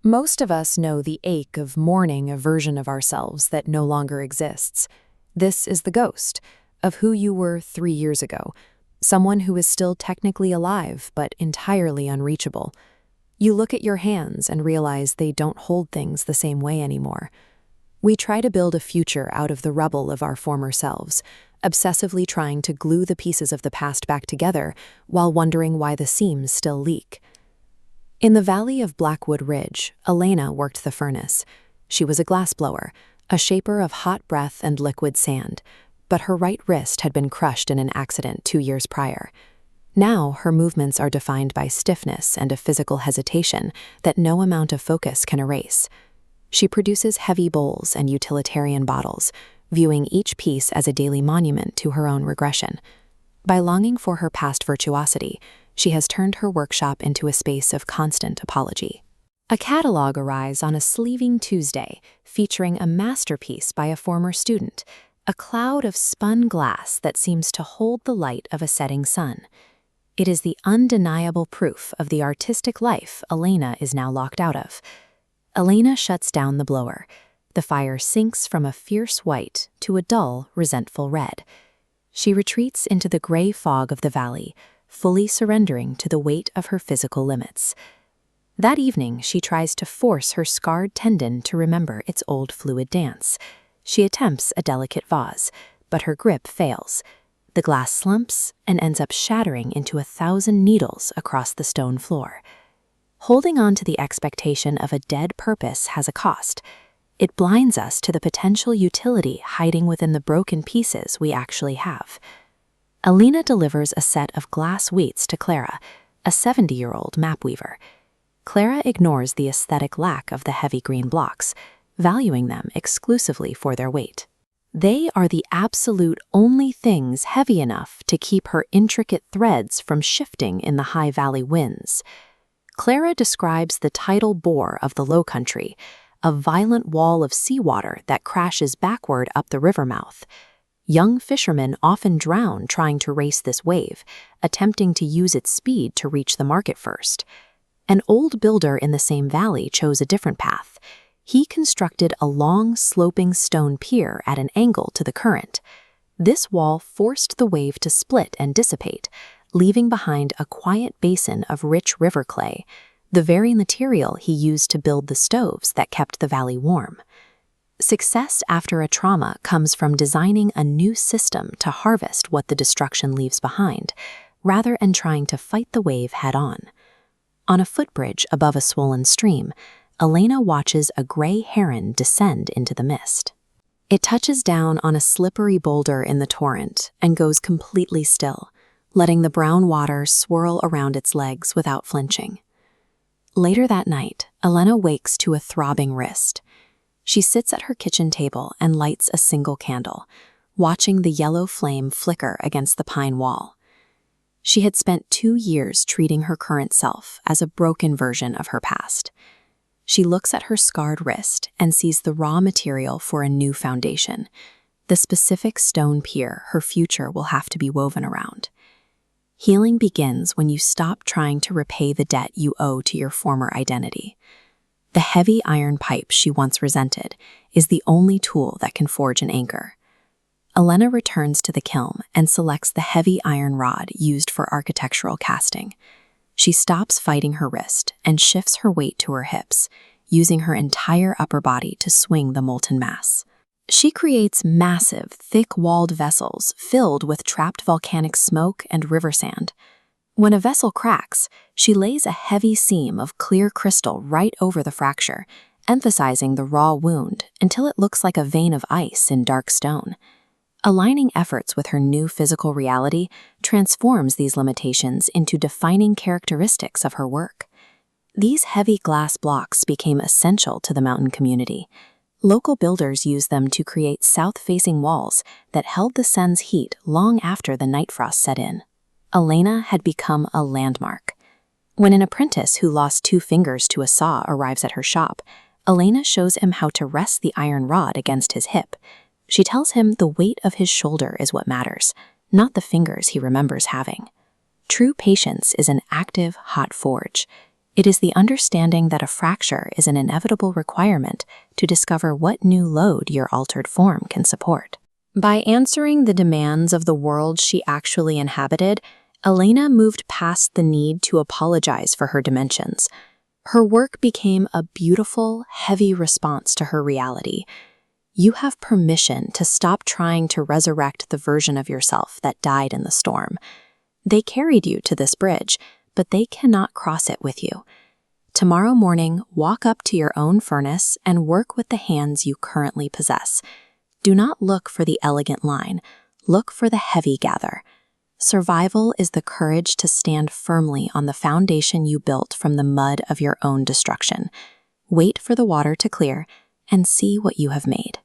Most of us know the ache of mourning a version of ourselves that no longer exists. This is the ghost of who you were 3 years ago, someone who is still technically alive but entirely unreachable. You look at your hands and realize they don't hold things the same way anymore. We try to build a future out of the rubble of our former selves, obsessively trying to glue the pieces of the past back together while wondering why the seams still leak. In the valley of Blackwood Ridge, Elena worked the furnace. She was a glassblower, a shaper of hot breath and liquid sand, but her right wrist had been crushed in an accident 2 years prior. Now her movements are defined by stiffness and a physical hesitation that no amount of focus can erase. She produces heavy bowls and utilitarian bottles, viewing each piece as a daily monument to her own regression. By longing for her past virtuosity, she has turned her workshop into a space of constant apology. A catalog arrives on a sleeving Tuesday, featuring a masterpiece by a former student, a cloud of spun glass that seems to hold the light of a setting sun. It is the undeniable proof of the artistic life Elena is now locked out of. Elena shuts down the blower. The fire sinks from a fierce white to a dull, resentful red. She retreats into the gray fog of the valley, fully surrendering to the weight of her physical limits. That evening, she tries to force her scarred tendon to remember its old fluid dance. She attempts a delicate vase, but her grip fails. The glass slumps and ends up shattering into 1,000 needles across the stone floor. Holding on to the expectation of a dead purpose has a cost. It blinds us to the potential utility hiding within the broken pieces we actually have. Elena delivers a set of glass wheats to Clara, a 70-year-old map weaver. Clara ignores the aesthetic lack of the heavy green blocks, valuing them exclusively for their weight. They are the absolute only things heavy enough to keep her intricate threads from shifting in the high valley winds. Clara describes the tidal bore of the Lowcountry, a violent wall of seawater that crashes backward up the river mouth. Young fishermen often drown trying to race this wave, attempting to use its speed to reach the market first. An old builder in the same valley chose a different path. He constructed a long, sloping stone pier at an angle to the current. This wall forced the wave to split and dissipate, leaving behind a quiet basin of rich river clay, the very material he used to build the stoves that kept the valley warm. Success after a trauma comes from designing a new system to harvest what the destruction leaves behind, rather than trying to fight the wave head-on. On a footbridge above a swollen stream, Elena watches a gray heron descend into the mist. It touches down on a slippery boulder in the torrent and goes completely still, letting the brown water swirl around its legs without flinching. Later that night, Elena wakes to a throbbing wrist. She sits at her kitchen table and lights a single candle, watching the yellow flame flicker against the pine wall. She had spent 2 years treating her current self as a broken version of her past. She looks at her scarred wrist and sees the raw material for a new foundation, the specific stone pier her future will have to be woven around. Healing begins when you stop trying to repay the debt you owe to your former identity. The heavy iron pipe she once resented is the only tool that can forge an anchor. Elena returns to the kiln and selects the heavy iron rod used for architectural casting. She stops fighting her wrist and shifts her weight to her hips, using her entire upper body to swing the molten mass. She creates massive, thick-walled vessels filled with trapped volcanic smoke and river sand. When a vessel cracks, she lays a heavy seam of clear crystal right over the fracture, emphasizing the raw wound until it looks like a vein of ice in dark stone. Aligning efforts with her new physical reality transforms these limitations into defining characteristics of her work. These heavy glass blocks became essential to the mountain community. Local builders used them to create south-facing walls that held the sun's heat long after the night frost set in. Elena had become a landmark. When an apprentice who lost 2 fingers to a saw arrives at her shop, Elena shows him how to rest the iron rod against his hip. She tells him the weight of his shoulder is what matters, not the fingers he remembers having. True patience is an active, hot forge. It is the understanding that a fracture is an inevitable requirement to discover what new load your altered form can support. By answering the demands of the world she actually inhabited, Elena moved past the need to apologize for her dimensions. Her work became a beautiful, heavy response to her reality. You have permission to stop trying to resurrect the version of yourself that died in the storm. They carried you to this bridge, but they cannot cross it with you. Tomorrow morning, walk up to your own furnace and work with the hands you currently possess. Do not look for the elegant line. Look for the heavy gather. Survival is the courage to stand firmly on the foundation you built from the mud of your own destruction. Wait for the water to clear and see what you have made.